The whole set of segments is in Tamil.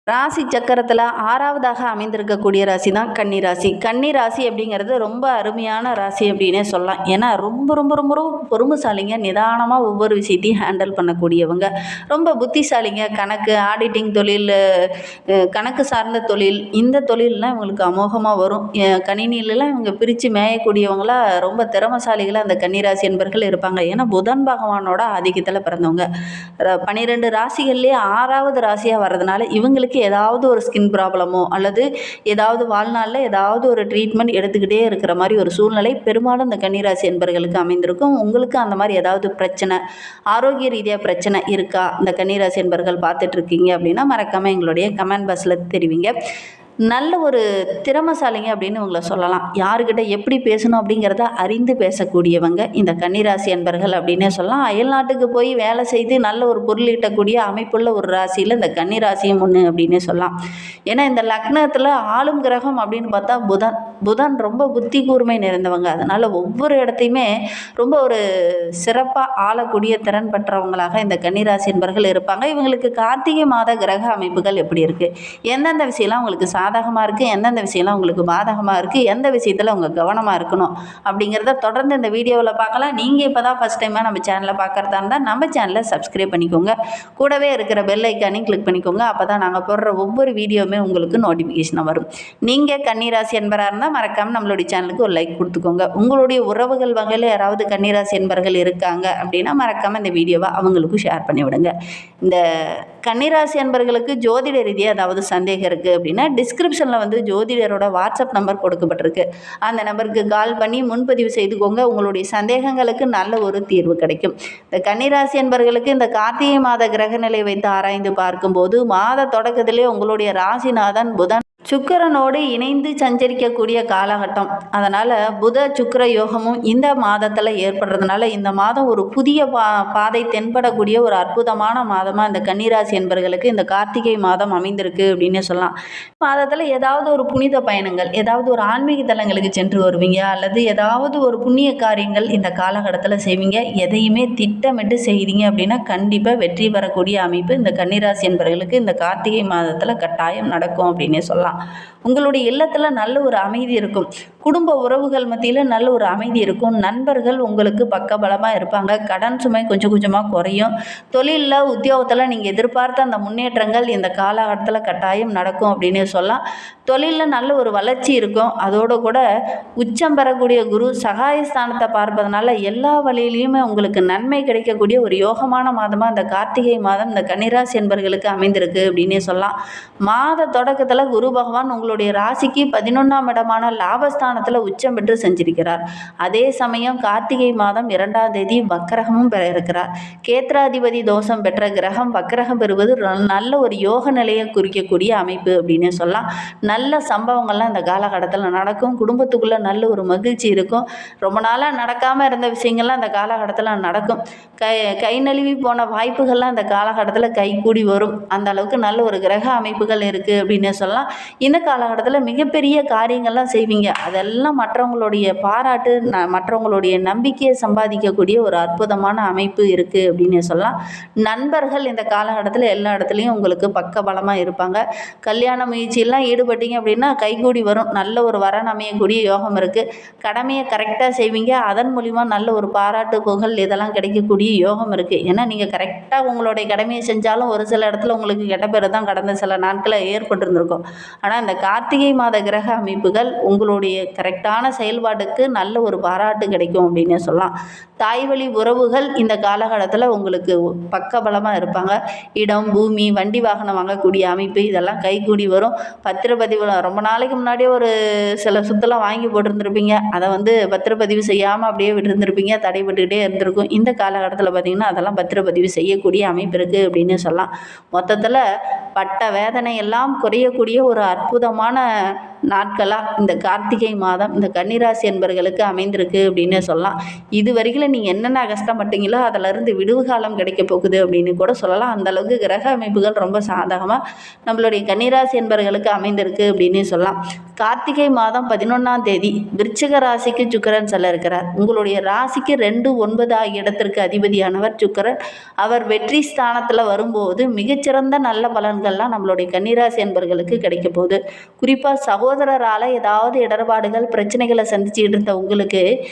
ராசி சக்கரத்தில் ஆறாவதாக அமைந்திருக்கக்கூடிய ராசி தான் கன்னி ராசி. கன்னி ராசி அப்படிங்கிறது ரொம்ப அருமையான ராசி அப்படின்னே சொல்லலாம். ஏன்னா ரொம்ப ரொம்ப ரொம்ப ரொம்ப பொறுமைசாலிங்க, நிதானமாக ஒவ்வொரு விஷயத்தையும் ஹேண்டில் பண்ணக்கூடியவங்க, ரொம்ப புத்திசாலிங்க. கணக்கு, ஆடிட்டிங் தொழில், கணக்கு சார்ந்த தொழில், இந்த தொழிலெலாம் இவங்களுக்கு அமோகமாக வரும். கணினிலலாம் இவங்க பிரித்து மேயக்கூடியவங்களா ரொம்ப திறமசாலிகளாக அந்த கன்னிராசி என்பர்கள் இருப்பாங்க. ஏன்னா புதன் பகவானோட ஆதிக்கத்தில் பிறந்தவங்க. 12 ராசிகள்லேயே 6வது ராசியாக வர்றதுனால இவங்களுக்கு ஏதாவது ஒரு ஸ்கின் ப்ராப்ளமோ அல்லது ஏதாவது வாழ்நாளில் ஏதாவது ஒரு ட்ரீட்மெண்ட் எடுத்துக்கிட்டே இருக்கிற மாதிரி ஒரு சூழ்நிலை பெரும்பாலும் இந்த கன்னிராசி என்பர்களுக்கு அமைந்திருக்கும். உங்களுக்கு அந்த மாதிரி ஏதாவது பிரச்சனை, ஆரோக்கிய ரீதியாக பிரச்சனை இருக்கா, இந்த கன்னிராசி என்பர்கள் பார்த்துட்ருக்கீங்க அப்படின்னா மறக்காமல் எங்களுடைய கமெண்ட் பாக்ஸில் தெரிவிங்க. நல்ல ஒரு திறமசாலிங்க அப்படின்னு இவங்களை சொல்லலாம். யாருக்கிட்ட எப்படி பேசணும் அப்படிங்கிறத அறிந்து பேசக்கூடியவங்க இந்த கன்னிராசி அன்பர்கள் அப்படின்னே சொல்லலாம். அயல்நாட்டுக்கு போய் வேலை செய்து நல்ல ஒரு பொருள் ஈட்டக்கூடிய அமைப்புள்ள ஒரு ராசியில் இந்த கன்னிராசியும் ஒன்று அப்படின்னே சொல்லலாம். ஏன்னா இந்த லக்னத்தில் ஆளும் கிரகம் அப்படின்னு பார்த்தா புதன் ரொம்ப புத்தி கூர்மை நிறைந்தவங்க. அதனால் ஒவ்வொரு இடத்தையுமே ரொம்ப ஒரு சிறப்பாக ஆளக்கூடிய திறன் பெற்றவங்களாக இந்த கன்னிராசி என்பர்கள் இருப்பாங்க. இவங்களுக்கு கார்த்திகை மாத கிரக அமைப்புகள் எப்படி இருக்குது, எந்தெந்த விஷயம்லாம் உங்களுக்கு சாதகமாக இருக்குது, எந்தெந்த விஷயம்லாம் உங்களுக்கு பாதகமாக இருக்குது, எந்த விஷயத்தில் அவங்க கவனமாக இருக்கணும் அப்படிங்கிறத தொடர்ந்து இந்த வீடியோவில் பார்க்கலாம். நீங்கள் இப்போ தான் ஃபஸ்ட் டைமாக நம்ம சேனலை பார்க்குறதா இருந்தால் நம்ம சேனலை சப்ஸ்கிரைப் பண்ணிக்கோங்க. கூடவே இருக்கிற பெல் ஐக்கானையும் கிளிக் பண்ணிக்கோங்க. அப்போ தான் நாங்கள் போடுற ஒவ்வொரு வீடியோவுமே உங்களுக்கு நோட்டிஃபிகேஷனாக வரும். நீங்கள் கன்னிராசி என்பராக இருந்தால் மறக்காமல் நம்மளுடைய சேனலுக்கு ஒரு லைக் கொடுத்துக்கோங்க. உங்களுடைய உறவுகள் வகையில் யாராவது கன்னிராசி என்பர்கள் இருக்காங்க அப்படின்னா மறக்காமல் இந்த வீடியோவை அவங்களுக்கும் ஷேர் பண்ணிவிடுங்க. இந்த கன்னிராசி என்பர்களுக்கு ஜோதிட ரீதியாக ஏதாவது சந்தேகம் இருக்குது அப்படின்னா டிஸ்கிரிப்ஷனில் ஜோதிடரோட வாட்ஸ்அப் நம்பர் கொடுக்கப்பட்டிருக்கு. அந்த நம்பருக்கு கால் பண்ணி முன்பதிவு செய்துக்கோங்க. உங்களுடைய சந்தேகங்களுக்கு நல்ல ஒரு தீர்வு கிடைக்கும். இந்த கன்னிராசி என்பர்களுக்கு இந்த கார்த்திகை மாத கிரகநிலை வைத்து ஆராய்ந்து பார்க்கும்போது மாத தொடக்கத்திலே உங்களுடைய ராசிநாதன் புதன் சுக்கிரனோடு இணைந்து சஞ்சரிக்கக்கூடிய காலகட்டம். அதனால் புத சுக்கிர யோகமும் இந்த மாதத்தில் ஏற்படுறதுனால இந்த மாதம் ஒரு புதிய பாதை தென்படக்கூடிய ஒரு அற்புதமான மாதமாக இந்த கன்னிராசி என்பர்களுக்கு இந்த கார்த்திகை மாதம் அமைந்திருக்கு அப்படின்னு சொல்லலாம். மாதத்தில் ஏதாவது ஒரு புனித பயணங்கள், ஏதாவது ஒரு ஆன்மீக தலங்களுக்கு சென்று வருவீங்க அல்லது ஏதாவது ஒரு புண்ணிய காரியங்கள் இந்த காலகட்டத்தில் செய்வீங்க. எதையுமே திட்டமிட்டு செய்தீங்க அப்படின்னா கண்டிப்பாக வெற்றி பெறக்கூடிய அமைப்பு இந்த கன்னிராசி என்பர்களுக்கு இந்த கார்த்திகை மாதத்தில் கட்டாயம் நடக்கும் அப்படின்னே சொல்லலாம். உங்களுடைய இல்லத்தில் நல்ல ஒரு அமைதி இருக்கும். குடும்ப உறவுகள் மத்தியில் நல்ல ஒரு அமைதி இருக்கும். நண்பர்கள் உங்களுக்கு பக்கபலமாக இருப்பாங்க. கடன் சுமை கொஞ்சம் கொஞ்சமாக குறையும். தொழிலில், உத்தியோகத்தில் நீங்கள் எதிர்பார்த்த அந்த முன்னேற்றங்கள் இந்த காலகட்டத்தில் கட்டாயம் நடக்கும் அப்படின்னு சொல்லலாம். தொழிலில் நல்ல ஒரு வளர்ச்சி இருக்கும். அதோடு கூட உச்சம் பெறக்கூடிய குரு சகாயஸ்தானத்தை பார்ப்பதனால எல்லா வழியிலையுமே உங்களுக்கு நன்மை கிடைக்கக்கூடிய ஒரு யோகமான மாதமாக இந்த கார்த்திகை மாதம் இந்த கன்னிராசி என்பர்களுக்கு அமைந்திருக்கு அப்படின்னே சொல்லலாம். மாத தொடக்கத்தில் குரு பகவான் உங்களுடைய ராசிக்கு 11ஆம் இடமான லாபஸ்தானத்தில் உச்சம் பெற்று செஞ்சிருக்கிறார். அதே சமயம் கார்த்திகை மாதம் 2ஆம் தேதி வக்கரகமும் பெற இருக்கிறார். கேத்திராதிபதி தோஷம் பெற்ற கிரகம் வக்கரகம் பெறுவது நல்ல ஒரு யோக நிலையை குறிக்கக்கூடிய அமைப்பு அப்படின்னு சொல்லலாம். நல்ல சம்பவங்கள்லாம் இந்த காலகட்டத்தில் நடக்கும். குடும்பத்துக்குள்ளே நல்ல ஒரு மகிழ்ச்சி இருக்கும். ரொம்ப நாளாக நடக்காமல் இருந்த விஷயங்கள்லாம் இந்த காலகட்டத்தில் நடக்கும். கை நழுவி போன வாய்ப்புகள்லாம் இந்த காலகட்டத்தில் கைகூடி வரும். அந்த அளவுக்கு நல்ல ஒரு கிரக அமைப்புகள் இருக்குது அப்படின்னு சொல்லலாம். இந்த காலகட்டத்தில் மிகப்பெரிய காரியங்கள்லாம் செய்வீங்க. அதெல்லாம் மற்றவங்களுடைய பாராட்டு, மற்றவங்களுடைய நம்பிக்கையை சம்பாதிக்கக்கூடிய ஒரு அற்புதமான அமைப்பு இருக்குது அப்படின்னு சொல்லலாம். நண்பர்கள் இந்த காலகட்டத்தில் எல்லா இடத்துலையும் உங்களுக்கு பக்கபலமாக இருப்பாங்க. கல்யாண முயற்சியெல்லாம் ஈடுபட்டீங்க அப்படின்னா கைகூடி வரும். நல்ல ஒரு வரன் அமையக்கூடிய யோகம் இருக்குது. கடமையை கரெக்டாக செய்வீங்க. அதன் மூலிமா நல்ல ஒரு பாராட்டு, புகழ் இதெல்லாம் கிடைக்கக்கூடிய யோகம் இருக்குது. ஏன்னா நீங்கள் கரெக்டாக உங்களுடைய கடமையை செஞ்சாலும் ஒரு சில இடத்துல உங்களுக்கு கெட்ட பேர் தான் கடந்த சில நாட்களில் ஏற்பட்டிருந்திருக்கும். ஆனால் இந்த கார்த்திகை மாத கிரக அமைப்புகள் உங்களுடைய கரெக்டான செயல்பாட்டுக்கு நல்ல ஒரு பாராட்டு கிடைக்கும் அப்படின்னு சொல்லலாம். தாய் வழி உறவுகள் இந்த காலகட்டத்தில் உங்களுக்கு பக்கபலமாக இருப்பாங்க. இடம், பூமி, வண்டி வாகனம் வாங்கக்கூடிய அமைப்பு இதெல்லாம் கைகூடி வரும். பத்திரப்பதிவு ரொம்ப நாளைக்கு முன்னாடியே ஒரு சில சொத்தெல்லாம் வாங்கி போட்டிருந்துருப்பீங்க. அதை பத்திரப்பதிவு செய்யாமல் அப்படியே விட்டுருந்துருப்பீங்க. தடைபட்டுக்கிட்டே இருந்திருக்கும். இந்த காலகட்டத்தில் பார்த்திங்கன்னா அதெல்லாம் பத்திரப்பதிவு செய்யக்கூடிய அமைப்பு இருக்குது அப்படின்னு சொல்லலாம். மொத்தத்தில் பட்ட வேதனை எல்லாம் குறையக்கூடிய ஒரு அற்புதமான நாட்களாக இந்த கார்த்திகை மாதம் இந்த கன்னிராசி என்பர்களுக்கு அமைந்திருக்கு அப்படின்னு சொல்லலாம். இது வரைக்கும் நீங்கள் என்னென்ன கஷ்டப்பட்டீங்களோ அதிலிருந்து விடுவு காலம் கிடைக்க போகுது அப்படின்னு கூட சொல்லலாம். அந்தளவுக்கு கிரக அமைப்புகள் ரொம்ப சாதகமாக நம்மளுடைய கன்னிராசி என்பர்களுக்கு அமைந்திருக்கு அப்படின்னு சொல்லலாம். கார்த்திகை மாதம் 11ஆம் தேதி விருச்சிக ராசிக்கு சுக்கிரன் செல்ல இருக்கிறார். உங்களுடைய ராசிக்கு 2, 9 ஆகிய இடத்திற்கு அதிபதியானவர் சுக்கிரன். அவர் வெற்றி ஸ்தானத்தில் வரும்போது மிகச்சிறந்த நல்ல பலன்கள்லாம் நம்மளுடைய கன்னிராசி என்பர்களுக்கு கிடைக்க போகுது. குறிப்பாக சகோதரரால் ஏதாவது இடர்பாடுகள் பிரச்சனைகளை சந்திச்சுட்டு இருந்த உங்களுக்கு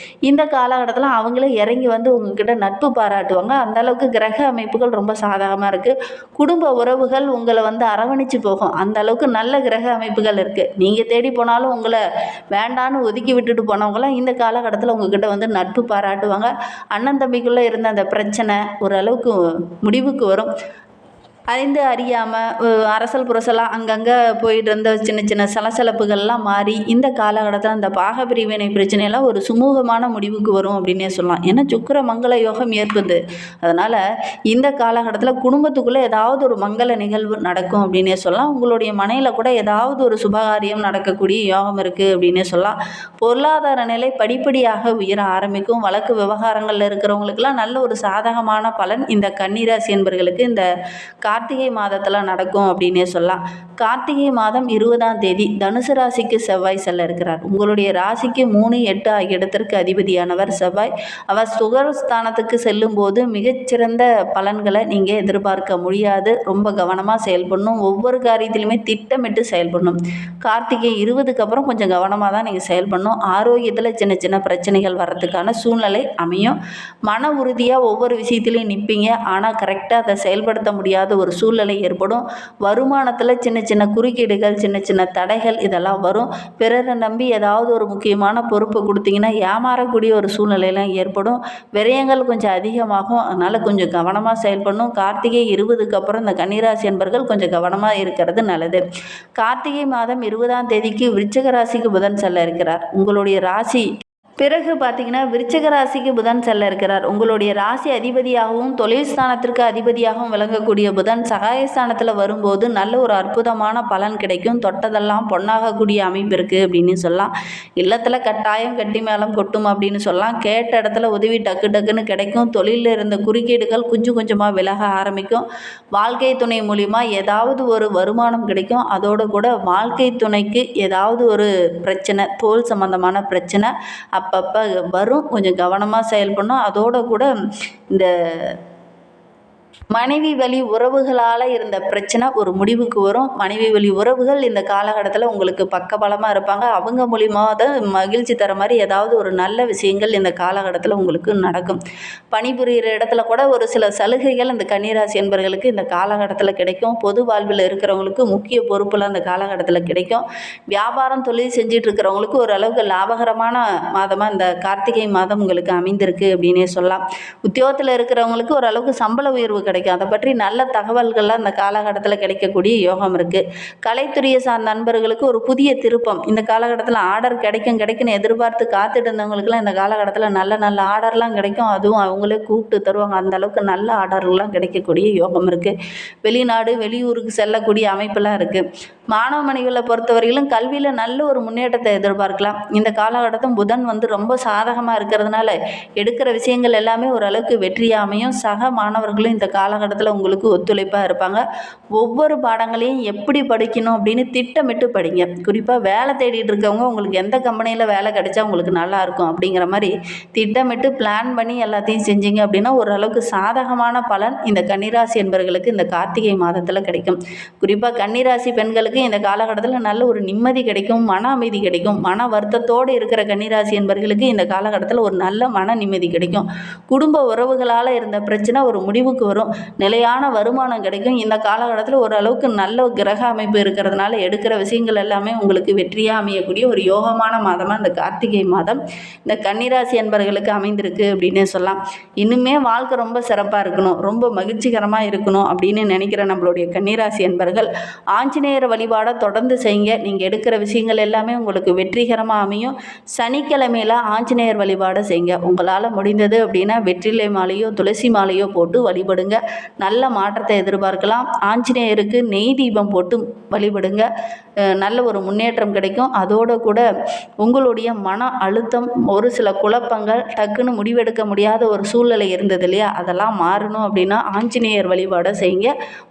இந்த காலகட்டத்தில் அவங்களே இறங்கி வந்து உங்ககிட்ட நட்பு பாராட்டுவாங்க. அந்த அளவுக்கு கிரக அமைப்புகள் ரொம்ப சாதகமாக இருக்குது. குடும்ப உறவுகள் உங்களை வந்து அரவணைச்சு போகும். அந்த அளவுக்கு நல்ல கிரக அமைப்புகள் இருக்குது. நீங்கள் தேடி போனாலும் உங்களை வேண்டான்னு ஒதுக்கி விட்டுட்டு போனவங்களாம் இந்த காலகட்டத்தில் உங்ககிட்ட வந்து நட்பு பாராட்டுவாங்க. அண்ணன் தம்பிக்குள்ளே இருந்த அந்த பிரச்சனை ஓரளவுக்கு முடிவுக்கு வரும். அறிந்து அறியாமல் அரசல் புரசலாக அங்கங்கே போயிட்டு இருந்த சின்ன சின்ன சலசலப்புகள்லாம் மாறி இந்த காலகட்டத்தில் அந்த பாகப்பிரிவினை பிரச்சனையெல்லாம் ஒரு சுமூகமான முடிவுக்கு வரும் அப்படின்னே சொல்லலாம். ஏன்னா சுக்கிர மங்கள யோகம் ஏற்படுது. அதனால் இந்த காலகட்டத்தில் குடும்பத்துக்குள்ளே ஏதாவது ஒரு மங்கள நிகழ்வு நடக்கும் அப்படின்னே சொல்லலாம். உங்களுடைய மனையில் கூட ஏதாவது ஒரு சுபகாரியம் நடக்கக்கூடிய யோகம் இருக்குது அப்படின்னே சொல்லலாம். பொருளாதார நிலை படிப்படியாக உயர ஆரம்பிக்கும். வழக்கு விவகாரங்களில் இருக்கிறவங்களுக்கெல்லாம் நல்ல ஒரு சாதகமான பலன் இந்த கன்னிராசி என்பர்களுக்கு இந்த கார்த்திகை மாதத்தில் நடக்கும் அப்படின்னே சொல்லலாம். கார்த்திகை மாதம் 20ஆம் தேதி தனுசு ராசிக்கு செவ்வாய் செல்ல இருக்கிறார். உங்களுடைய ராசிக்கு 3, 8 ஆகிய இடத்திற்கு அதிபதியானவர் செவ்வாய். அவர் சுகஸ்தானத்துக்கு செல்லும் போது மிகச்சிறந்த பலன்களை நீங்கள் எதிர்பார்க்க முடியாது. ரொம்ப கவனமாக செயல்படணும். ஒவ்வொரு காரியத்திலுமே திட்டமிட்டு செயல்படணும். கார்த்திகை 20க்கு அப்புறம் கொஞ்சம் கவனமாக தான் நீங்கள் செயல்படணும். ஆரோக்கியத்தில் சின்ன சின்ன பிரச்சனைகள் வர்றதுக்கான சூழ்நிலை அமையும். மன உறுதியாக ஒவ்வொரு விஷயத்திலையும் நிற்பீங்க. ஆனால் கரெக்டாக அதை செயல்படுத்த முடியாத ஒரு சூழ்நிலை ஏற்படும். வருமானத்தில் சின்ன சின்ன குறுக்கீடுகள், சின்ன சின்ன தடைகள் இதெல்லாம் வரும். பிறரை நம்பி ஏதாவது ஒரு முக்கியமான பொறுப்பை கொடுத்தீங்கன்னா ஏமாறக்கூடிய ஒரு சூழ்நிலையெல்லாம் ஏற்படும். விரயங்கள் கொஞ்சம் அதிகமாகும். அதனால் கொஞ்சம் கவனமாக செயல்படணும். கார்த்திகை 20க்கு அப்புறம் இந்த கன்னிராசி என்பர்கள் கொஞ்சம் கவனமாக இருக்கிறது நல்லது. கார்த்திகை மாதம் 20ஆம் தேதிக்கு விருச்சிக ராசிக்கு புதன் செல்ல இருக்கிறார். உங்களுடைய ராசி பிறகு பார்த்தீங்கன்னா விருச்சிக ராசிக்கு புதன் செல்ல இருக்கிறார். உங்களுடைய ராசி அதிபதியாகவும் தொழில் ஸ்தானத்திற்கு அதிபதியாகவும் விளங்கக்கூடிய புதன் சகாயஸ்தானத்தில் வரும்போது நல்ல ஒரு அற்புதமான பலன் கிடைக்கும். தொட்டதெல்லாம் பொன்னாகக்கூடிய அமைப்பு இருக்குது அப்படின்னு சொல்லலாம். இல்லத்தில் கட்டாயம் கட்டி மேளம் கொட்டும் அப்படின்னு சொல்லலாம். கேட்ட இடத்துல உதவி டக்கு டக்குன்னு கிடைக்கும். தொழிலில் இருந்த குறுக்கீடுகள் கொஞ்சம் கொஞ்சமாக விலக ஆரம்பிக்கும். வாழ்க்கை துணை மூலிமா ஏதாவது ஒரு வருமானம் கிடைக்கும். அதோடு கூட வாழ்க்கை துணைக்கு ஏதாவது ஒரு பிரச்சனை, தோல் சம்பந்தமான பிரச்சனை அப்பப்போ வரும். கொஞ்சம் கவனமாக செயல்படணும். அதோடு கூட இந்த மனைவி வழி உறவுகளால் இருந்த பிரச்சனை ஒரு முடிவுக்கு வரும். மனைவி வழி உறவுகள் இந்த காலகட்டத்தில் உங்களுக்கு பக்கபலமாக இருப்பாங்க. அவங்க மூலியமாக தான் மகிழ்ச்சி தர மாதிரி ஏதாவது ஒரு நல்ல விஷயங்கள் இந்த காலகட்டத்தில் உங்களுக்கு நடக்கும். பணிபுரிகிற இடத்துல கூட ஒரு சில சலுகைகள் இந்த கன்னிராசி என்பவர்களுக்கு இந்த காலகட்டத்தில் கிடைக்கும். பொது வாழ்வில் இருக்கிறவங்களுக்கு முக்கிய பொறுப்புலாம் இந்த காலகட்டத்தில் கிடைக்கும். வியாபாரம் தொழில் செஞ்சுட்டு இருக்கிறவங்களுக்கு ஓரளவுக்கு லாபகரமான மாதமாக இந்த கார்த்திகை மாதம் உங்களுக்கு அமைந்திருக்கு அப்படின்னே சொல்லலாம். உத்தியோகத்தில் இருக்கிறவங்களுக்கு ஓரளவுக்கு சம்பள உயர்வு கிடைக்கும். அதை பற்றி நல்ல தகவல்கள்லாம் இந்த காலகட்டத்தில் கிடைக்கக்கூடிய யோகம் இருக்குது. கலைத்துறையை சார்ந்த நண்பர்களுக்கு ஒரு புதிய திருப்பம் இந்த காலகட்டத்தில் ஆர்டர் கிடைக்கும்னு எதிர்பார்த்து காத்துட்டு இருந்தவங்களுக்குலாம் இந்த காலகட்டத்தில் நல்ல நல்ல ஆர்டர்லாம் கிடைக்கும். அதுவும் அவங்களே கூப்பிட்டு தருவாங்க. அந்த அளவுக்கு நல்ல ஆர்டர்லாம் கிடைக்கக்கூடிய யோகம் இருக்குது. வெளிநாடு வெளியூருக்கு செல்லக்கூடிய அமைப்பெல்லாம் இருக்குது. மாணவ மணிகளை பொறுத்தவரையிலும் கல்வியில் நல்ல ஒரு முன்னேற்றத்தை எதிர்பார்க்கலாம். இந்த காலகட்டத்தில் புதன் வந்து ரொம்ப சாதகமாக இருக்கிறதுனால எடுக்கிற விஷயங்கள் எல்லாமே ஓரளவுக்கு வெற்றியாக அமையும். சக மாணவர்களும் இந்த காலகட்டத்தில் உங்களுக்கு ஒத்துழைப்பாக இருப்பாங்க. ஒவ்வொரு பாடங்களையும் எப்படி படிக்கணும் அப்படின்னு திட்டமிட்டு படிங்க. குறிப்பாக வேலை தேடிட்டு இருக்கவங்க உங்களுக்கு எந்த கம்பெனியில் வேலை கிடைச்சா உங்களுக்கு நல்லா இருக்கும் அப்படிங்கிற மாதிரி திட்டமிட்டு பிளான் பண்ணி எல்லாத்தையும் செஞ்சீங்க அப்படின்னா ஓரளவுக்கு சாதகமான பலன் இந்த கன்னிராசி என்பவர்களுக்கு இந்த கார்த்திகை மாதத்தில் கிடைக்கும். குறிப்பாக கன்னிராசி பெண்களுக்கு இந்த காலகட்டத்தில் நல்ல ஒரு நிம்மதி கிடைக்கும். மன அமைதி கிடைக்கும். மன வருத்தத்தோடு இருக்கிற கன்னிராசி என்பவர்களுக்கு இந்த காலகட்டத்தில் ஒரு நல்ல மன நிம்மதி கிடைக்கும். குடும்ப உறவுகளால் இருந்த பிரச்சனை ஒரு முடிவுக்கு வரும். நிலையான வருமானம் கிடைக்கும். இந்த காலகட்டத்தில் ஓரளவுக்கு நல்ல கிரக அமைப்பு இருக்கிறதுனால எடுக்கிற விஷயங்கள் எல்லாமே உங்களுக்கு வெற்றியாக அமையக்கூடிய ஒரு யோகமான மாதமாக இந்த கார்த்திகை மாதம் இந்த கன்னிராசி என்பவர்களுக்கு அமைந்திருக்கு அப்படின்னே சொல்லலாம். இன்னுமே வாழ்க்கை ரொம்ப சிறப்பாக இருக்கணும், ரொம்ப மகிழ்ச்சிகரமாக இருக்கணும் அப்படின்னு நினைக்கிற நம்மளுடைய கன்னிராசி என்பவர்கள் ஆஞ்சநேயர் வழிபாடை தொடர்ந்து செய்யுங்க. நீங்கள் எடுக்கிற விஷயங்கள் எல்லாமே உங்களுக்கு வெற்றிகரமாக அமையும். சனிக்கிழமையில் ஆஞ்சநேயர் வழிபாடை செய்யுங்க. உங்களால் முடிந்தது அப்படின்னா வெற்றிலை மாலையோ துளசி மாலையோ போட்டு வழிபடுங்க. நல்ல மாற்றத்தை எதிர்பார்க்கலாம். ஆஞ்சநேயருக்கு நெய் தீபம் போட்டு வழிபடுங்க. நல்ல ஒரு முன்னேற்றம் கிடைக்கும். அதோடு கூட உங்களுடைய மன அழுத்தம், ஒரு சில குழப்பங்கள், டக்குன்னு முடிவெடுக்க முடியாத ஒரு சூழ்நிலை இருந்தது இல்லையா, அதெல்லாம் மாறணும் அப்படின்னா ஆஞ்சநேயர் வழிபாடை செய்யுங்க.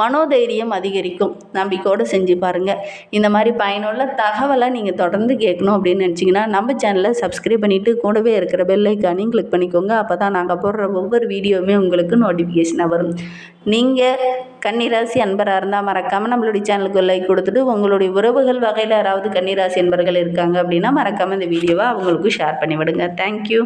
மனோதைரியம் அதிகரிக்கும். நம்பிக்கையோடு செஞ்சு பாருங்கள். இந்த மாதிரி பயனுள்ள தகவலை நீங்கள் தொடர்ந்து கேட்கணும் அப்படின்னு நினச்சிங்கன்னா நம்ம சேனலை சப்ஸ்கிரைப் பண்ணிவிட்டு கூடவே இருக்கிற பெல் ஐக்கானையும் கிளிக் பண்ணிக்கோங்க. அப்போ தான் நாங்கள் போடுற ஒவ்வொரு வீடியோவுமே உங்களுக்கு நோட்டிஃபிகேஷனாக வரும். நீங்கள் கன்னிராசி அன்பராக இருந்தால் மறக்காமல் நம்மளுடைய சேனலுக்கு லைக் கொடுத்துட்டு, உங்களுடைய உறவுகள் வகையில் யாராவது கன்னிராசி அன்பர்கள் இருக்காங்க அப்படின்னா மறக்காமல் இந்த வீடியோவை அவங்களுக்கு ஷேர் பண்ணிவிடுங்க. தேங்க்யூ.